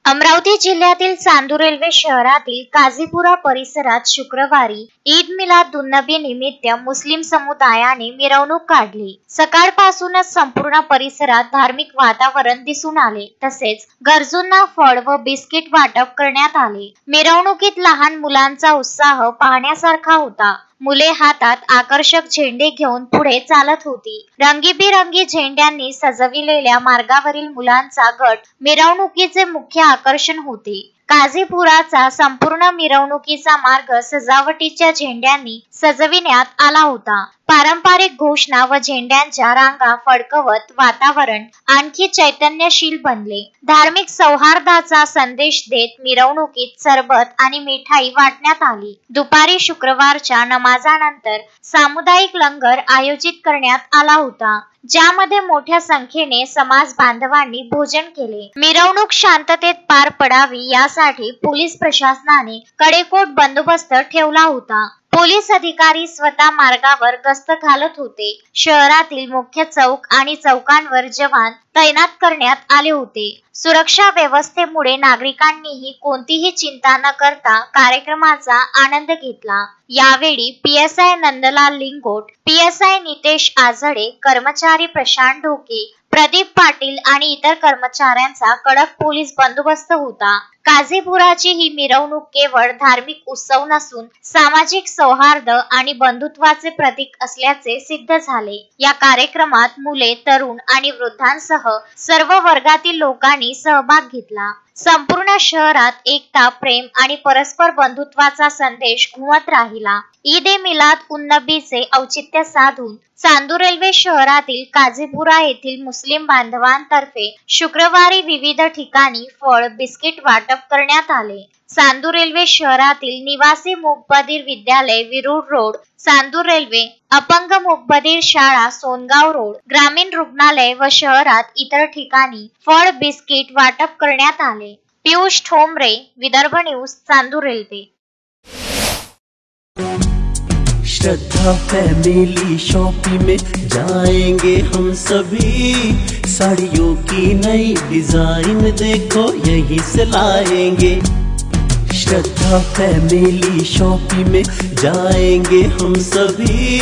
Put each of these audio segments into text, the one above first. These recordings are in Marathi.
अमरावती जिल्ह्यातील चांदूर रेल्वे शहरातील काझीपुरा परिसरात शुक्रवारी ईद मिलादुन्नबी निमित्त मुस्लिम समुदायाने मिरवणूक काढली। सकाळपासूनच संपूर्ण परिसरात धार्मिक वातावरण दिसून आले, तसेच गरजूंना फळ व बिस्किट वाटप करण्यात आले। मिरवणुकीत लहान मुलांचा उत्साह पाहण्यासारखा होता। मुले हातात आकर्षक झेंडे घेऊन पुढे चालत होती। रंगीबिरंगी झेंड्यांनी सजविलेल्या मार्गावरील मुलांचा गट मिरवणुकीचे मुख्य आकर्षण होते। काझीपुराचा संपूर्ण मिरवणुकीचा मार्ग सजावटीच्या झेंड्यांनी सजविण्यात आला होता। पारंपरिक घोषणा व झेंड्यांच्या रांगा फडकवत वातावरण आणखी चैतन्यशील बनले। धार्मिक सौहार्दाचा संदेश देत मिरवणुकीत सरबत आणि मिठाई वाटण्यात आली। दुपारी शुक्रवारच्या नमाजानंतर सामुदायिक लंगर आयोजित करण्यात आला होता, ज्यामध्ये मोठ्या संख्येने समाज बांधवांनी भोजन केले। मिरवणूक शांततेत पार पडावी यासाठी पोलीस प्रशासनाने कडेकोट बंदोबस्त ठेवला होता। पोलीस अधिकारी स्वतः मार्गावर गस्त घालत होते। शहरातील मुख्य चौक आणि चौकांवर जवान तैनात करण्यात आले होते। सुरक्षा व्यवस्थेमुळे नागरिकांनीही कोणतीही चिंता न करता कार्यक्रमाचा आनंद घेतला। यावेळी पीएसआय नंदलाल लिंगोट, पीएसआय नितेश आझडे, कर्मचारी प्रशांत ढोके, प्रदीप पाटील आणि इतर कर्मचाऱ्यांचा कडक पोलीस बंदोबस्त होता। काझीपुराची ही मिरवणूक केवळ धार्मिक उत्सव नसून सामाजिक सौहार्द आणि बंधुत्वाचे प्रतीक असल्याचे सिद्ध झाले। या कार्यक्रमात मुले, तरुण आणि वृद्धांसह सर्व वर्गातील लोकांनी सहभाग घेतला। संपूर्ण शहरात एकता, प्रेम आणि परस्पर बंधुत्वाचा संदेश घुमत राहिला। ईद ए मिलाद उन नबीचे औचित्य साधून चांदूर रेल्वे शहरातील काझीपुरा येथील मुस्लिम बांधवांतर्फे शुक्रवारी विविध ठिकाणी फळ, बिस्किट वाटप करण्यात आले। चांदूर रेल्वे शहरातील निवासी मूकबधीर विद्यालय विरूळ रोड, चांदूर रेल्वे अपंग मूकबधीर शाळा सोनगाव रोड, ग्रामीण रुग्णालय व शहरात इतर ठिकाणी फळ, बिस्किट वाटप करण्यात आले। Piyush Thombare, Vidarbha news, Chandur Railway. Shraddha family shopping में जाएंगे हम सभी, साड़ियों की नई डिजाइन देखो यहीं से लाएंगे। श्रद्धा फैमिली शॉपिंग में जाएंगे हम सभी,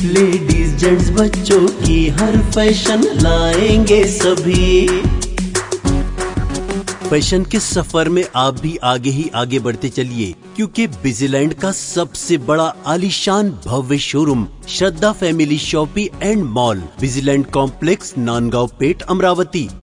लेडीज जेंट्स बच्चों की हर फैशन लाएंगे सभी। फैशन के सफर में आप भी आगे ही आगे बढ़ते चलिए, क्योंकि बिजीलैंड का सबसे बड़ा आलीशान भव्य showroom Shraddha family shopping and mall, Busyland complex, Nandgaon Peth, Amravati.